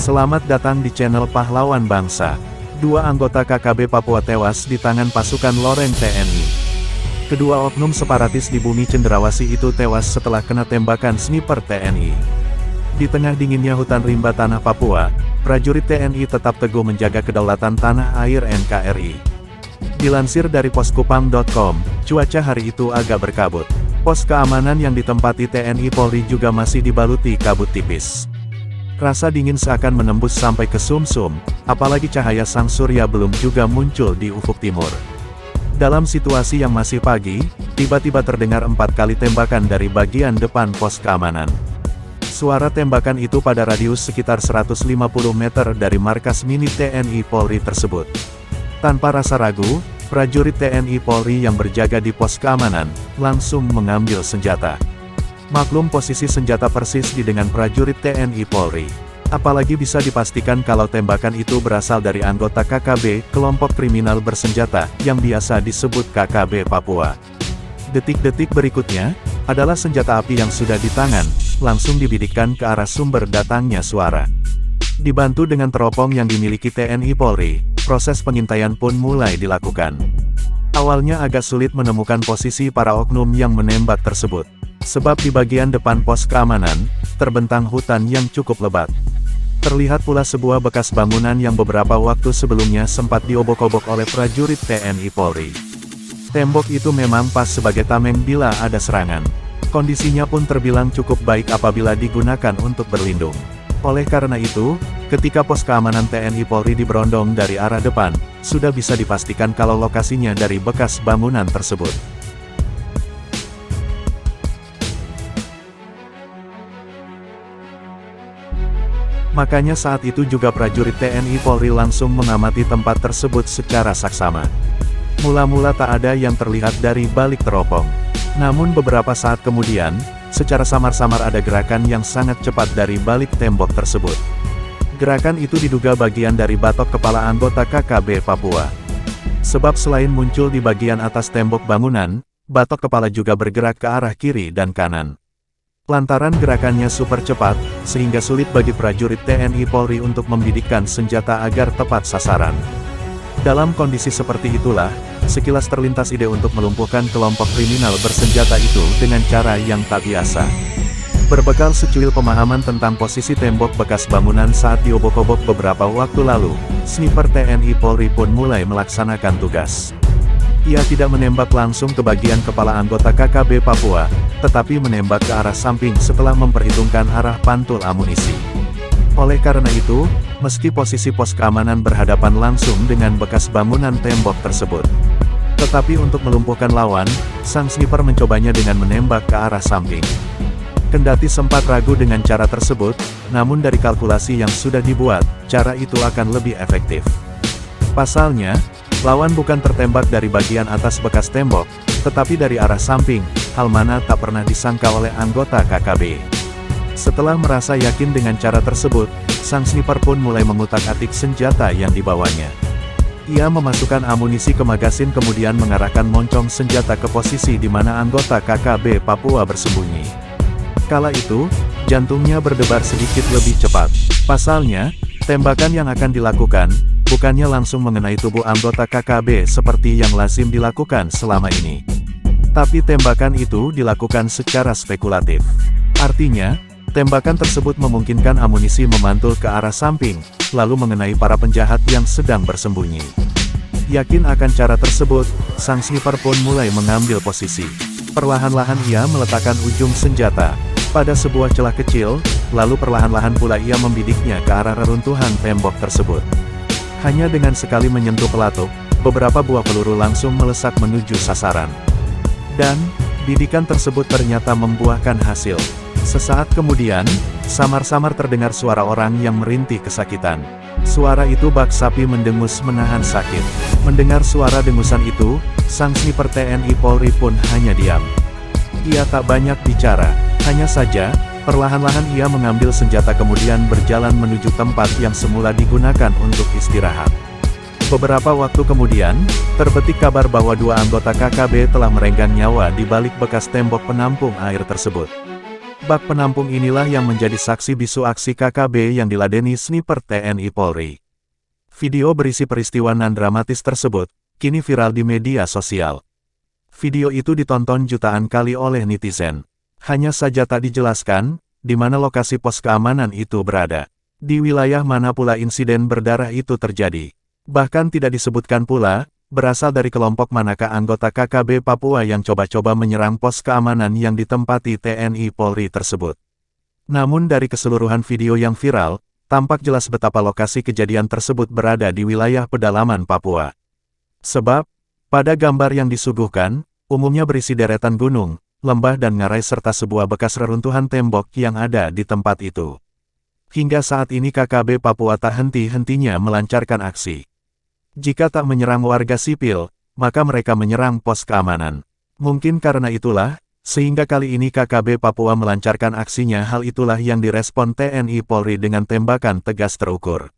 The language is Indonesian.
Selamat datang di channel Pahlawan Bangsa. Dua anggota KKB Papua tewas di tangan pasukan Loreng TNI. Kedua oknum separatis di bumi Cenderawasih itu tewas setelah kena tembakan sniper TNI. Di tengah dinginnya hutan rimba tanah Papua, prajurit TNI tetap teguh menjaga kedaulatan tanah air NKRI. Dilansir dari poskupam.com, cuaca hari itu agak berkabut. Pos keamanan yang ditempati TNI Polri juga masih dibaluti kabut tipis. Rasa dingin seakan menembus sampai ke sumsum, apalagi cahaya sang surya belum juga muncul di ufuk timur. Dalam situasi yang masih pagi, tiba-tiba terdengar 4 kali tembakan dari bagian depan pos keamanan. Suara tembakan itu pada radius sekitar 150 meter dari markas mini TNI Polri tersebut. Tanpa rasa ragu, prajurit TNI Polri yang berjaga di pos keamanan, langsung mengambil senjata. Maklum posisi senjata persis di dengan prajurit TNI Polri. Apalagi bisa dipastikan kalau tembakan itu berasal dari anggota KKB, kelompok kriminal bersenjata, yang biasa disebut KKB Papua. Detik-detik berikutnya, adalah senjata api yang sudah di tangan, langsung dibidikkan ke arah sumber datangnya suara. Dibantu dengan teropong yang dimiliki TNI Polri, proses pengintaian pun mulai dilakukan. Awalnya agak sulit menemukan posisi para oknum yang menembak tersebut. Sebab di bagian depan pos keamanan, terbentang hutan yang cukup lebat. Terlihat pula sebuah bekas bangunan yang beberapa waktu sebelumnya sempat diobok-obok oleh prajurit TNI Polri. Tembok itu memang pas sebagai tameng bila ada serangan. Kondisinya pun terbilang cukup baik apabila digunakan untuk berlindung. Oleh karena itu, ketika pos keamanan TNI Polri diberondong dari arah depan, sudah bisa dipastikan kalau lokasinya dari bekas bangunan tersebut. Makanya saat itu juga prajurit TNI Polri langsung mengamati tempat tersebut secara saksama. Mula-mula tak ada yang terlihat dari balik teropong. Namun beberapa saat kemudian, secara samar-samar ada gerakan yang sangat cepat dari balik tembok tersebut. Gerakan itu diduga bagian dari batok kepala anggota KKB Papua. Sebab selain muncul di bagian atas tembok bangunan, batok kepala juga bergerak ke arah kiri dan kanan. Lantaran gerakannya super cepat, sehingga sulit bagi prajurit TNI Polri untuk membidikkan senjata agar tepat sasaran. Dalam kondisi seperti itulah, sekilas terlintas ide untuk melumpuhkan kelompok kriminal bersenjata itu dengan cara yang tak biasa. Berbekal secuil pemahaman tentang posisi tembok bekas bangunan saat diobok-obok beberapa waktu lalu, sniper TNI Polri pun mulai melaksanakan tugas. Ia tidak menembak langsung ke bagian kepala anggota KKB Papua, tetapi menembak ke arah samping setelah memperhitungkan arah pantul amunisi. Oleh karena itu, meski posisi pos keamanan berhadapan langsung dengan bekas bangunan tembok tersebut, tetapi untuk melumpuhkan lawan, sang sniper mencobanya dengan menembak ke arah samping. Kendati sempat ragu dengan cara tersebut, namun dari kalkulasi yang sudah dibuat, cara itu akan lebih efektif. Pasalnya, lawan bukan tertembak dari bagian atas bekas tembok, tetapi dari arah samping, hal mana tak pernah disangka oleh anggota KKB. Setelah merasa yakin dengan cara tersebut, sang sniper pun mulai mengutak-atik senjata yang dibawanya. Ia memasukkan amunisi ke magasin kemudian mengarahkan moncong senjata ke posisi di mana anggota KKB Papua bersembunyi. Kala itu, jantungnya berdebar sedikit lebih cepat. Pasalnya, tembakan yang akan dilakukan, bukannya langsung mengenai tubuh anggota KKB seperti yang lazim dilakukan selama ini. Tapi tembakan itu dilakukan secara spekulatif. Artinya, tembakan tersebut memungkinkan amunisi memantul ke arah samping, lalu mengenai para penjahat yang sedang bersembunyi. Yakin akan cara tersebut, sang sniper pun mulai mengambil posisi. Perlahan-lahan ia meletakkan ujung senjata pada sebuah celah kecil, lalu perlahan-lahan pula ia membidiknya ke arah reruntuhan tembok tersebut. Hanya dengan sekali menyentuh pelatuk, beberapa buah peluru langsung melesak menuju sasaran. Dan, bidikan tersebut ternyata membuahkan hasil. Sesaat kemudian, samar-samar terdengar suara orang yang merintih kesakitan. Suara itu bak sapi mendengus menahan sakit. Mendengar suara dengusan itu, sang sniper TNI Polri pun hanya diam. Ia tak banyak bicara, hanya saja, perlahan-lahan ia mengambil senjata kemudian berjalan menuju tempat yang semula digunakan untuk istirahat. Beberapa waktu kemudian, terbetik kabar bahwa 2 anggota KKB telah merenggang nyawa di balik bekas tembok penampung air tersebut. Bak penampung inilah yang menjadi saksi bisu aksi KKB yang diladeni sniper TNI Polri. Video berisi peristiwa nan dramatis tersebut, kini viral di media sosial. Video itu ditonton jutaan kali oleh netizen. Hanya saja tak dijelaskan, di mana lokasi pos keamanan itu berada. Di wilayah mana pula insiden berdarah itu terjadi. Bahkan tidak disebutkan pula, berasal dari kelompok manakah anggota KKB Papua yang coba-coba menyerang pos keamanan yang ditempati TNI Polri tersebut. Namun dari keseluruhan video yang viral, tampak jelas betapa lokasi kejadian tersebut berada di wilayah pedalaman Papua. Sebab, pada gambar yang disuguhkan, umumnya berisi deretan gunung, lembah dan ngarai serta sebuah bekas reruntuhan tembok yang ada di tempat itu. Hingga saat ini KKB Papua tak henti-hentinya melancarkan aksi. Jika tak menyerang warga sipil, maka mereka menyerang pos keamanan. Mungkin karena itulah, sehingga kali ini KKB Papua melancarkan aksinya. Hal itulah yang direspon TNI Polri dengan tembakan tegas terukur.